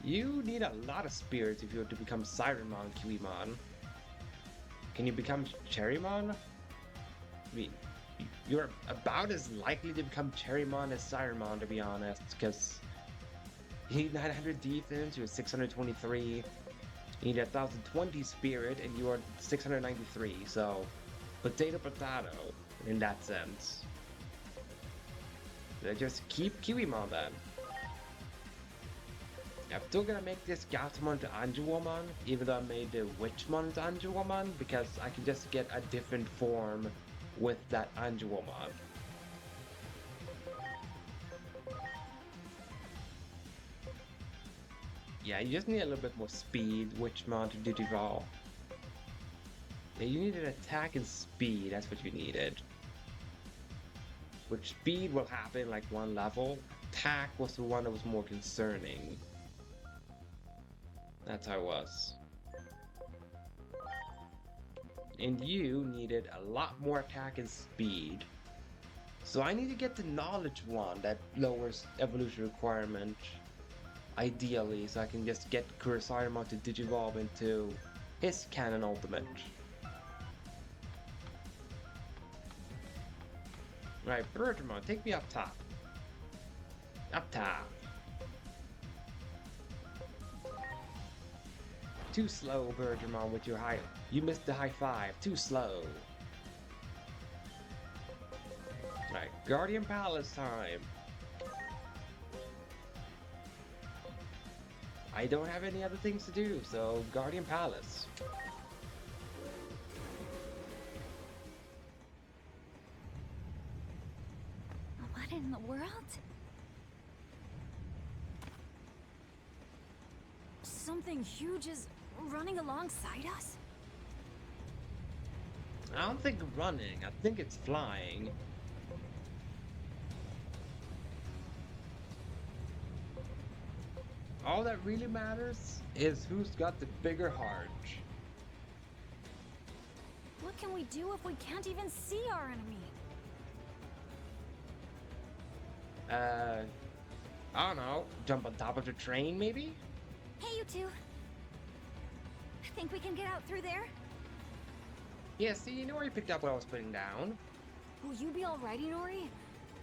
You need a lot of spirits if you were to become Sirenmon, Kiwimon. Can you become Cherrymon? I mean, you're about as likely to become Cherrymon as Sirenmon, to be honest, because you need 900 defense, you're 623. You need 1020 spirit, and you are 693. So, potato in that sense. Just keep Kiwimon then. I'm still gonna make this Gatomon to Anjuwomon, even though I made the Witchmon to Anjuwomon, because I can just get a different form with that Anjuwomon. Yeah, you just need a little bit more speed, Witchmon to Digivolve. Yeah, you needed attack and speed, that's what you needed. Which speed will happen like one level. Attack was the one that was more concerning. That's how it was. And you needed a lot more attack and speed. So I need to get the knowledge one that lowers evolution requirement. Ideally, so I can just get Kurosarima to Digivolve into his Cannon Ultimate. Right, Bergamot, take me up top. Up top. Too slow, Bergamot, with your high. You missed the high five. Too slow. Right, Guardian Palace time. I don't have any other things to do, so Guardian Palace. What in the world? Something huge is running alongside us? I don't think running, I think it's flying. All that really matters is who's got the bigger heart. What can we do if we can't even see our enemy? I don't know, jump on top of the train maybe? Hey, you two. Think we can get out through there? Yeah, see, you know where you picked up what I was putting down. Will you be alright, Inori?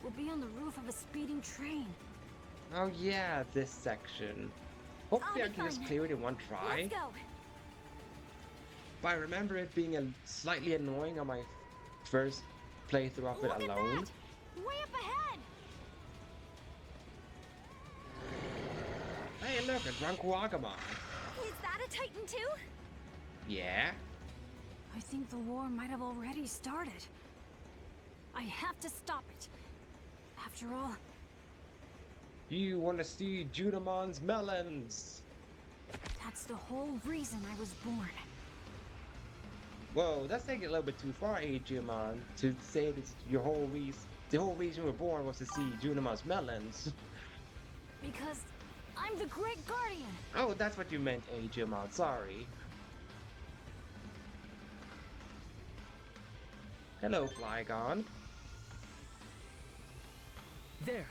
We'll be on the roof of a speeding train. Oh yeah, this section. Hopefully I can just clear it in one try. Let's go. But I remember it being slightly annoying on my first playthrough of it Look alone. at that! Way up ahead! Hey look, a drunk Wagamon. Is that a Titan too? Yeah? I think the war might have already started. I have to stop it. After all, You wanna see Junomon's melons? that's the whole reason I was born. Whoa, that's taking it a little bit too far, Junomon, to say that your whole reason, the whole reason you were born was to see Junomon's melons. Because I'm the Great Guardian. Oh, that's what you meant, Junomon, sorry. Hello, Flygon. There.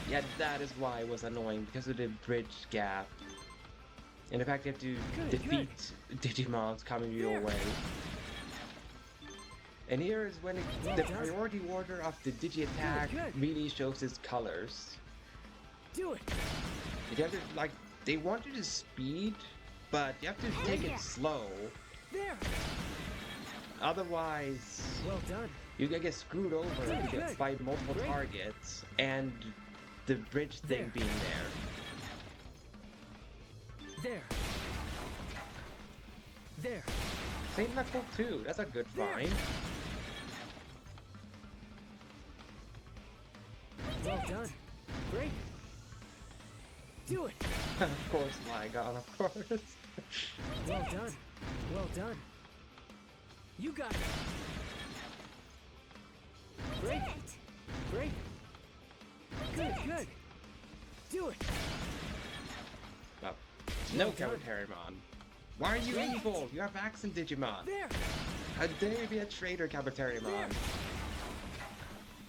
Yeah, that is why it was annoying, because of the bridge gap. And the fact you have to defeat Digimons coming your way. And here is when the priority order of the Digi-Attack really shows its colors. Do it. You have to, like, they want you to speed, but you have to take it slow. There. Otherwise, Well done. you're gonna get screwed over if you get by multiple targets and the bridge thing being there. There. There. Same level 2, that's a good find. Well done. Great. Do it. Of course, Flygon, of course. Well done. Well done. You got it. Great. Great. Good, good. Do it. Well, no Well done. Kabuterimon. Why are you evil? You have accent Digimon. There. How dare you be a traitor, Kabuterimon?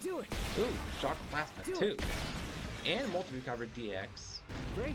Do it. Ooh, Shock Plasma Do 2. it. And multi-recovered DX. Great.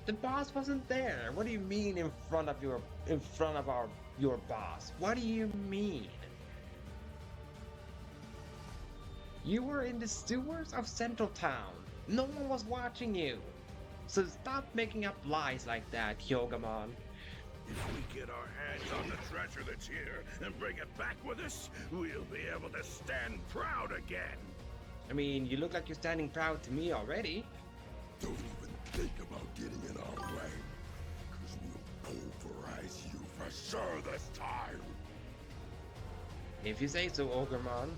The boss wasn't there. What do you mean in front of your boss? What do you mean? You were in the sewers of Central Town. No one was watching you. So stop making up lies like that, Hyugamon. If we get our hands on the treasure that's here and bring it back with us, we'll be able to stand proud again. I mean, you look like you're standing proud to me already. Don't even think about getting in our way, because we'll pulverize you for sure this time. If you say so, Ogremon.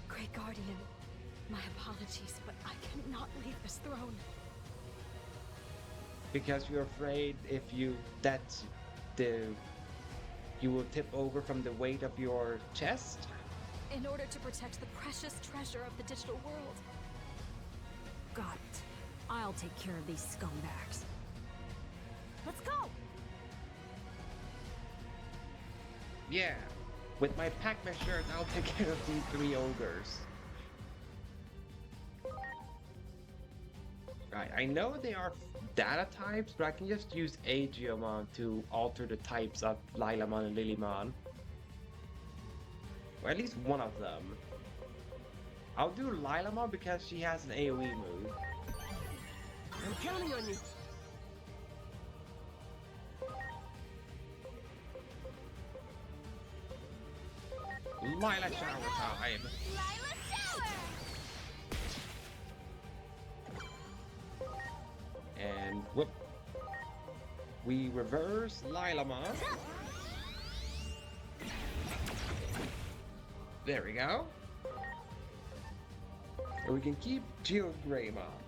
Great Guardian, my apologies, but I cannot leave this throne. Because you're afraid if you will tip over from the weight of your chest? In order to protect the precious treasure of the digital world. Got it. I'll take care of these scumbags. Let's go! Yeah. With my Pac-Man shirt, I'll take care of these 3 ogres. Right, I know they are data types, but I can just use Agiomon to alter the types of Lilamon and Lilymon. Or at least one of them. I'll do Lilamon because she has an AoE move. I'm counting on you. Lila Shower time! Lila Shower! And whoop. We reverse Lilamon. There we go. And we can keep Geogreymon.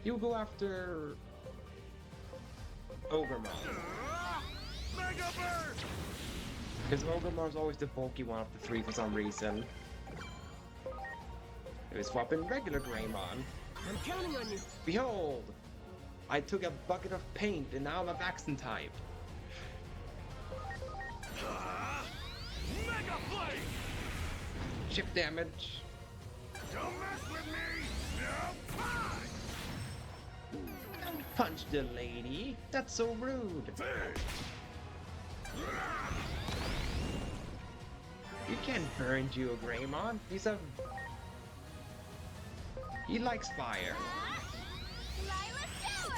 He'll go after Ogremon. Mega Burst! Because Ogremon's always the bulky one of the 3 for some reason. We swap in regular Greymon. I'm counting on you. Behold! I took a bucket of paint and now I'm a vaccine type. Mega Blade! Chip damage. Don't mess with me! No punch! Don't punch the lady. That's so rude. You can't burn Geogreymon. He likes fire. Lila Shower!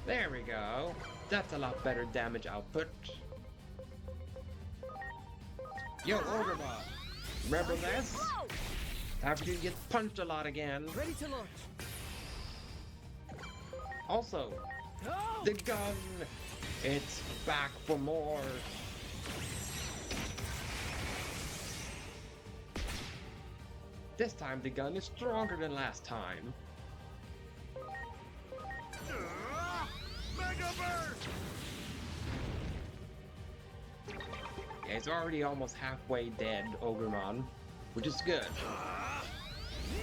There we go. That's a lot better damage output. Yo, Ogremon. Remember this? Whoa! After you get punched a lot again. Ready to launch. Also, Go! the gun. It's back for more. This time the gun is stronger than last time. Mega Burst! Yeah, he's already almost halfway dead, Ogremon, which is good,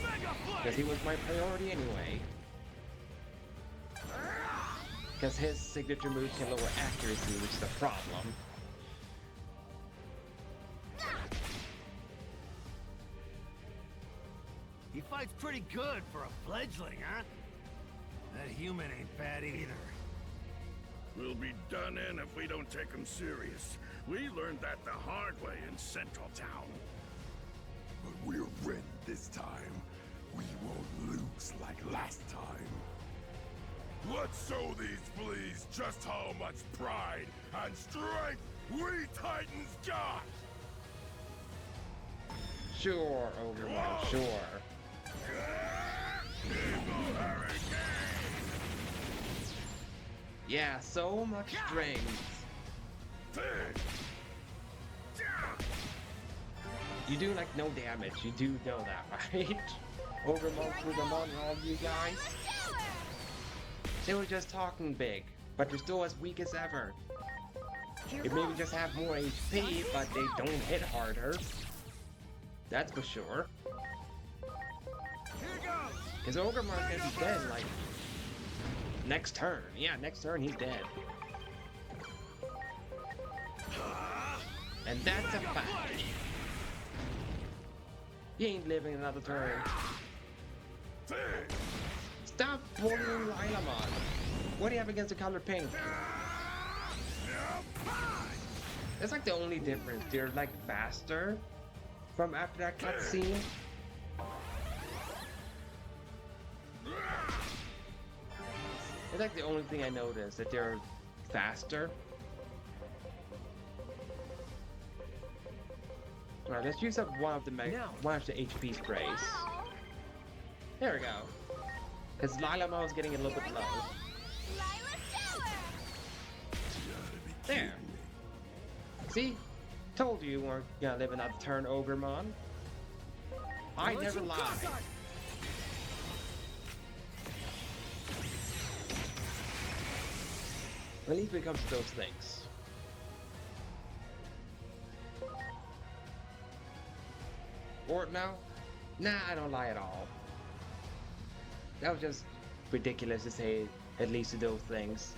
Mega because Blade! he was my priority anyway. Because his signature move can lower accuracy, which is a problem. He fights pretty good for a fledgling, huh? That human ain't bad either. We'll be done in if we don't take him serious. We learned that the hard way in Central Town. But we're ready this time. We won't lose like last time. Let's show these fleas just how much pride and strength we Titans got! Sure, Ogremon, sure. Evil Hurricane! Yeah, so much strength. You do like no damage, you do know that, right? Ogremon, Frugamon, and all you guys. They were just talking big, but they're still as weak as ever. They maybe just have more HP, but they don't hit harder. That's for sure. His Ogremon can be dead, like, next turn. Yeah, next turn he's dead. And that's a fact. He ain't living another turn. Stop bullying Lilamon. What do you have against the color pink? That's like the only difference. They're like faster from after that cutscene. It's like the only thing I noticed, that they're faster. Alright, let's use up one of the HP sprays. Wow. There we go. Because Lilamon's getting a little bit low. Lila's Tower! There. See? Told you weren't gonna live another turn, Ogremon. I never lie. At least when it comes to those things. Or now? Nah, I don't lie at all. That was just ridiculous to say at least to those things.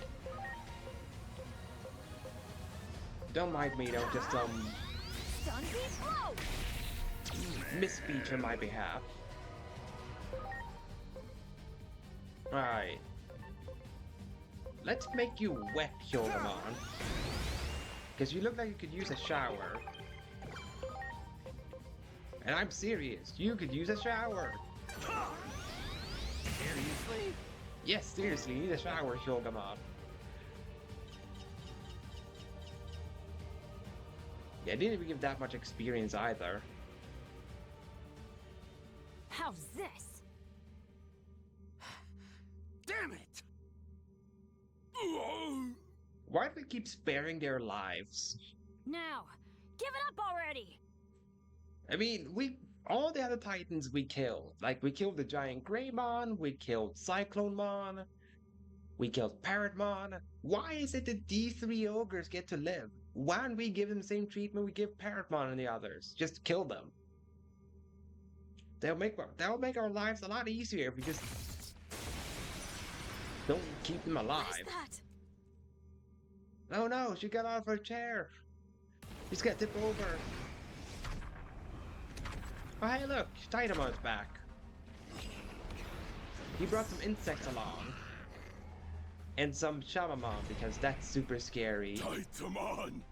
Don't mind me, though, just Sunbeam blow! misspeech on my behalf. Alright. Let's make you wet, Junomon. Because you look like you could use a shower. And I'm serious, you could use a shower. Seriously? Yes, seriously, you need a shower, Junomon. Yeah, I didn't even give that much experience either. How's this? Damn it! Why do they keep sparing their lives? Now, give it up already! I mean, all the other Titans we killed. Like, we killed the giant Greymon, we killed Cyclonemon, we killed Parrotmon. Why is it that these three ogres get to live? Why don't we give them the same treatment we give Parrotmon and the others? Just kill them. That'll make our lives a lot easier if we just don't keep them alive. What is that? Oh no, she got out of her chair. She's gonna tip over. Oh hey look, Titamon's back. He brought some insects along. And some Shamamon, because that's super scary. Titamon!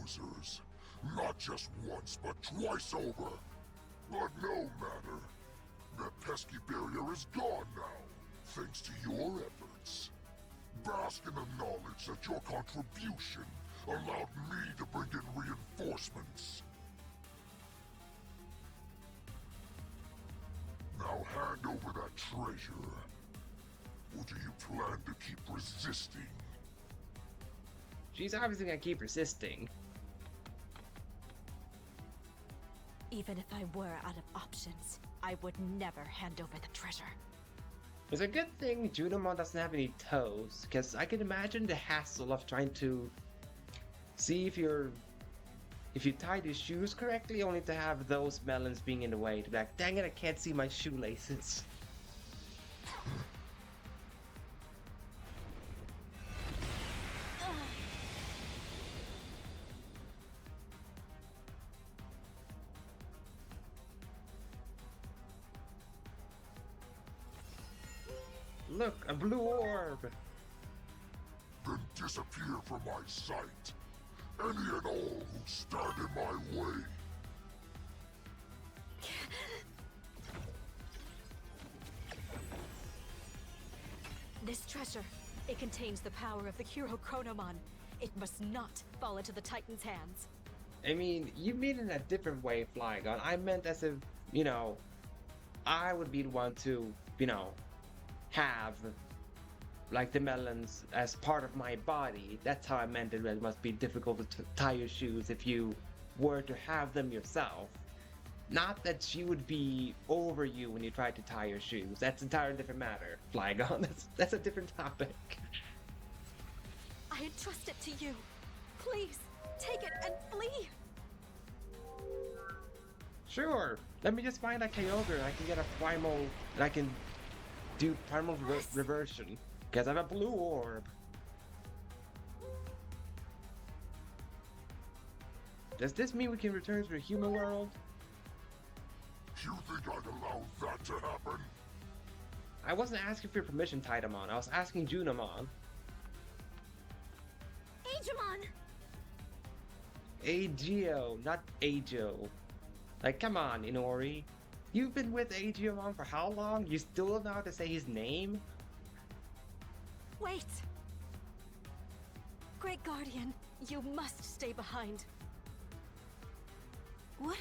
Losers. Not just once, but twice over. But no matter. That pesky barrier is gone now, thanks to your efforts. Bask in the knowledge that your contribution allowed me to bring in reinforcements. Now hand over that treasure. Or do you plan to keep resisting? She's obviously gonna keep resisting. Even if I were out of options, I would never hand over the treasure. It's a good thing Junomon doesn't have any toes, because I can imagine the hassle of trying to see if you tied his shoes correctly, only to have those melons being in the way. To be like, dang it, I can't see my shoelaces. Look, a blue orb! Then disappear from my sight. Any and all who stand in my way. This treasure, it contains the power of the hero Chronomon. It must not fall into the Titan's hands. I mean, you mean it in a different way, Flygon. I meant as if, I would be the one to, have like the melons as part of my body. That's how I meant it. It must be difficult to tie your shoes if you were to have them yourself. Not that she would be over you when you tried to tie your shoes. That's an entirely different matter, Flygon. That's a different topic. I entrust it to you. Please, take it and flee. Sure. Let me just find a Kyogre and I can get a primal, and I can do primal reversion. Because I have a blue orb. Does this mean we can return to the human world? You think I'd allow that to happen? I wasn't asking for your permission, Titamon. I was asking Junomon. Digimon! Agio, not Agio. Like, come on, Inori. You've been with Agiomon for how long? You still don't know how to say his name? Wait! Great Guardian, you must stay behind. What?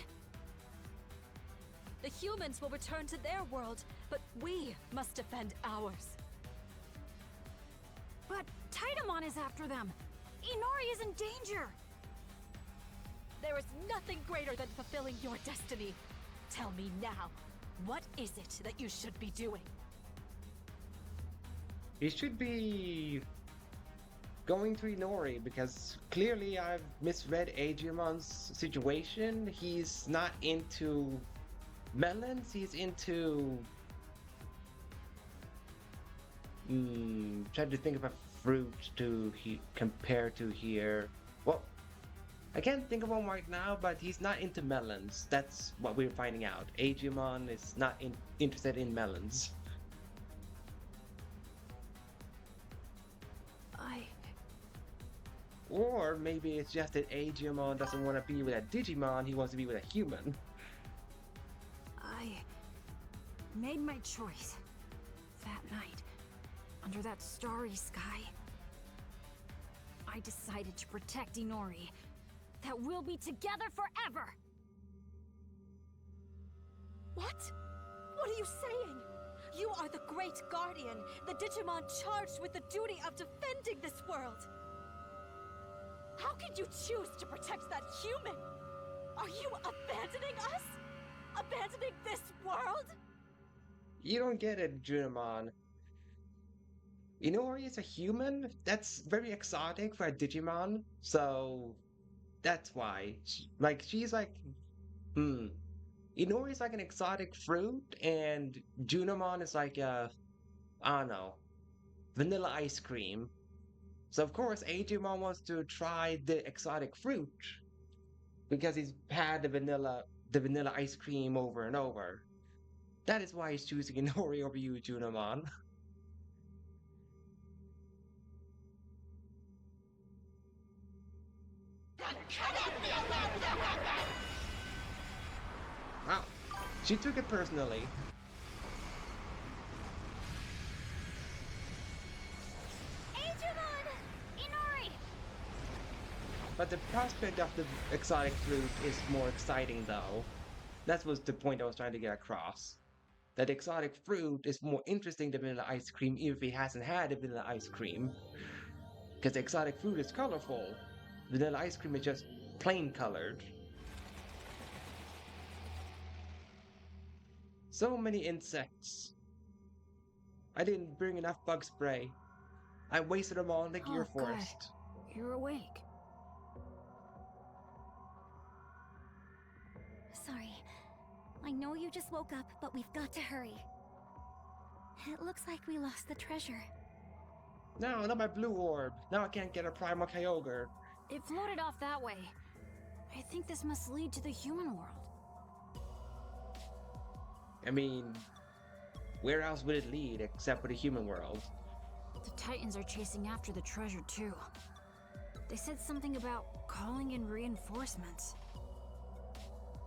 The humans will return to their world, but we must defend ours. But Titamon is after them! Inori is in danger! There is nothing greater than fulfilling your destiny. Tell me now, what is it that you should be doing? He should be going to Inori, because clearly I've misread Agiomon's situation. He's not into melons, he's into... trying to think of a fruit to compare to here. Well, I can't think of one right now, but he's not into melons. That's what we're finding out. Agiomon is not interested in melons. Or maybe it's just that Agiomon doesn't want to be with a Digimon, he wants to be with a human. I made my choice that night, under that starry sky. I decided to protect Inori, that we'll be together forever! What? What are you saying? You are the Great Guardian, the Digimon charged with the duty of defending this world! How could you choose to protect that human? Are you abandoning us? Abandoning this world? You don't get it, Junomon. Inori is a human? That's very exotic for a Digimon, so that's why. She's like, Inori is like an exotic fruit, and Junomon is like a, I don't know, vanilla ice cream. So of course, Agumon wants to try the exotic fruit because he's had the vanilla ice cream over and over. That is why he's choosing Inori over you, Junomon. Wow, she took it personally. But the prospect of the exotic fruit is more exciting, though. That was the point I was trying to get across. That exotic fruit is more interesting than vanilla ice cream, even if he hasn't had a vanilla ice cream. Because the exotic fruit is colorful. Vanilla ice cream is just plain colored. So many insects. I didn't bring enough bug spray. I wasted them all in the gear forest. You're awake. Sorry. I know you just woke up, but we've got to hurry. It looks like we lost the treasure. No, not my blue orb. Now I can't get a primal Kyogre. It floated off that way. I think this must lead to the human world. I mean, where else would it lead except for the human world? The Titans are chasing after the treasure too. They said something about calling in reinforcements.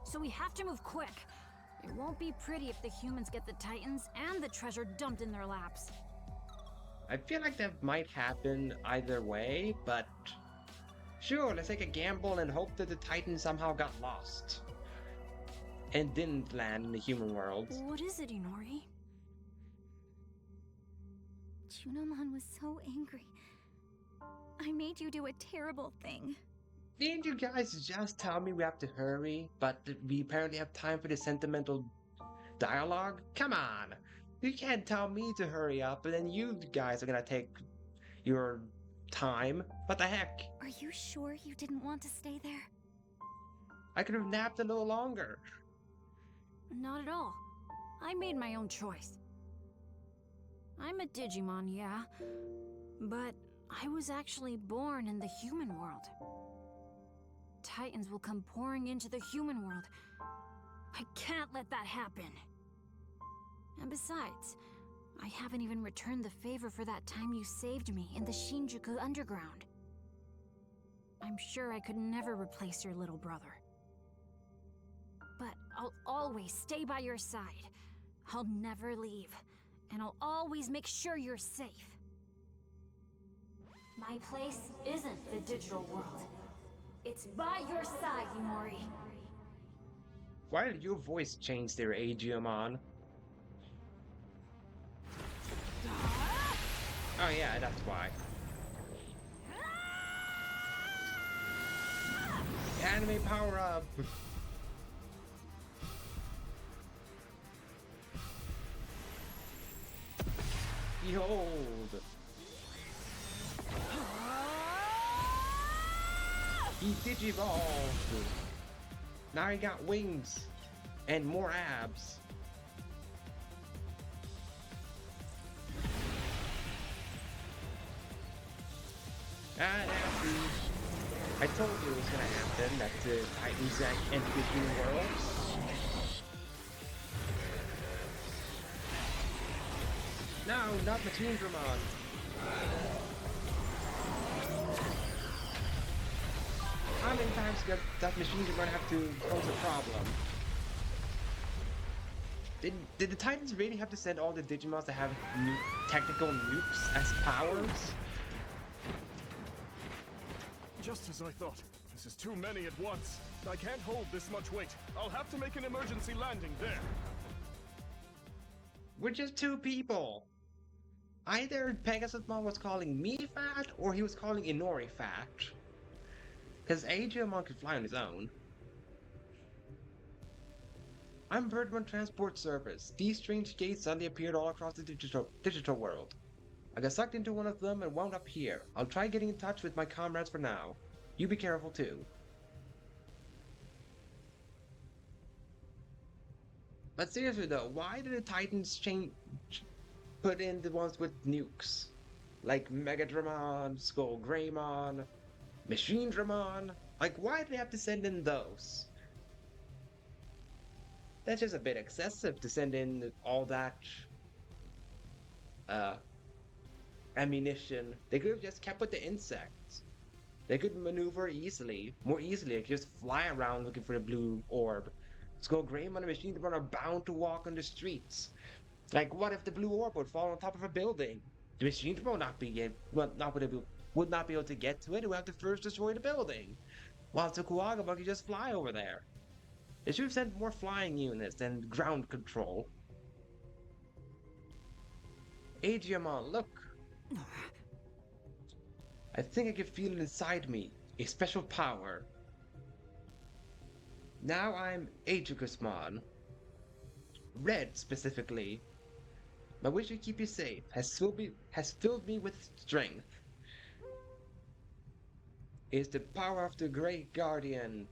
So we have to move quick. It won't be pretty if the humans get the Titans and the treasure dumped in their laps. I feel like that might happen either way, but sure, let's take a gamble and hope that the Titans somehow got lost and didn't land in the human world. What is it, Inori? Junomon was so angry. I made you do a terrible thing. Didn't you guys just tell me we have to hurry, but we apparently have time for the sentimental dialogue? Come on! You can't tell me to hurry up, and then you guys are gonna take your time. What the heck? Are you sure you didn't want to stay there? I could have napped a little longer. Not at all. I made my own choice. I'm a Digimon, yeah, but I was actually born in the human world. Titans will come pouring into the human world, I can't let that happen. And besides, I haven't even returned the favor for that time you saved me in the Shinjuku Underground. I'm sure I could never replace your little brother. But I'll always stay by your side. I'll never leave, and I'll always make sure you're safe. My place isn't the digital world. It's by your side, Yumori. Why did your voice change there, Aegeomon? Oh yeah, that's why. Anime power up! Behold! He digivolved! Now he got wings! And more abs! Nasty! I told you it was gonna happen, that the Titans enter between worlds. No, not Machine Dramon! How many times does Machine Dramon have to pose a problem? Did the Titans really have to send all the Digimons that have technical nukes as powers? Just as I thought. This is too many at once. I can't hold this much weight. I'll have to make an emergency landing there. We're just two people. Either Pegasusmon was calling me fat, or he was calling Inori fat. Because Aegeomon could fly on his own. I'm Birdman Transport Service. These strange gates suddenly appeared all across the digital world. I got sucked into one of them and wound up here. I'll try getting in touch with my comrades for now. You be careful too. But seriously though, why did the Titans put in the ones with nukes? Like Megadramon, Skullgreymon, Machine Dramon? Like why did they have to send in those? That's just a bit excessive to send in all that ammunition. They could have just kept with the insects. They could maneuver more easily. They could just fly around looking for the blue orb. Skullgreymon and Machine Dramon are bound to walk on the streets. Like, what if the blue orb would fall on top of a building? The Machine Dramon would not be able to get to it. It would have to first destroy the building. While Tokugawa could just fly over there. They should have sent more flying units than ground control. Aegeomon, look! I think I can feel it inside me. A special power. Now I'm Aegeusmon. Red, specifically. My wish to keep you safe has filled me with strength. It is the power of the Great Guardian.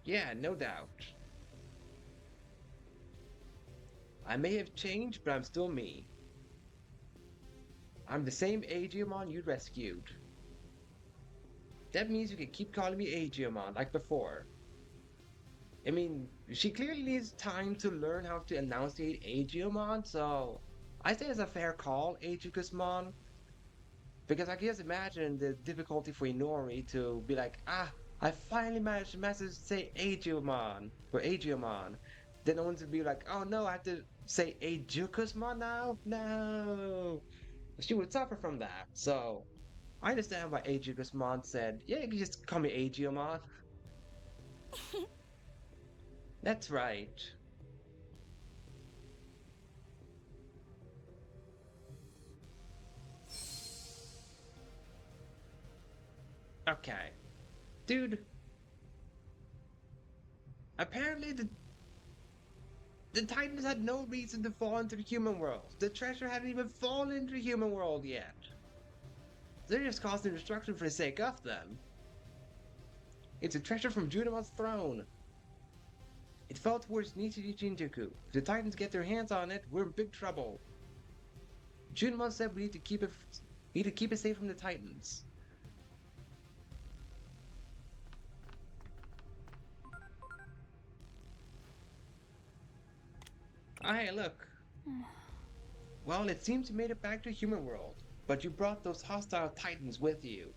Yeah, no doubt. I may have changed, but I'm still me. I'm the same Aegeomon you rescued. That means you can keep calling me Aegeomon like before. I mean, she clearly needs time to learn how to enunciate Aegeomon, so I say it's a fair call, Aegeusmon. Because I can just imagine the difficulty for Inori to be like, I finally managed to say Aegeomon, or Aegeomon. Then no one to be like, oh no, I have to say Aegeusmon now? No! She would suffer from that, so I understand why Aegeusmon said, yeah, you can just call me Aegeomon. That's right. Okay. Dude. Apparently the Titans had no reason to fall into the human world. The treasure hadn't even fallen into the human world yet. They're just causing destruction for the sake of them. It's a treasure from Junomon's throne. It fell towards Nishi Shinjuku. If the Titans get their hands on it, we're in big trouble. Junomon said we need to keep it safe from the Titans. Hey, look. Well, it seems you made it back to human world, but you brought those hostile titans with you.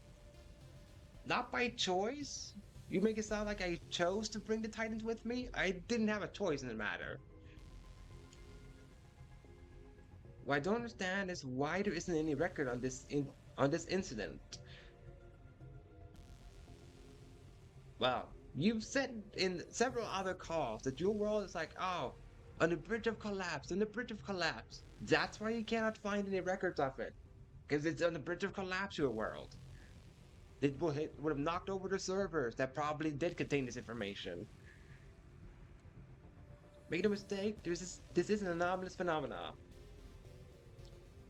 Not by choice? You make it sound like I chose to bring the titans with me? I didn't have a choice in the matter. What I don't understand is why there isn't any record on this incident. Well, you've said in several other calls that your world is like, oh, on the bridge of collapse, on the bridge of collapse. That's why you cannot find any records of it. Because it's on the bridge of collapse, your world. Would have knocked over the servers that probably did contain this information. Make no mistake, this is an anomalous phenomena.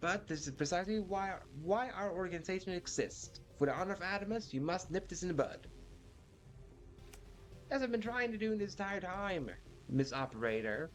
But this is precisely why our organization exists. For the honor of Adamus, you must nip this in the bud. As I've been trying to do this entire time, Miss Operator.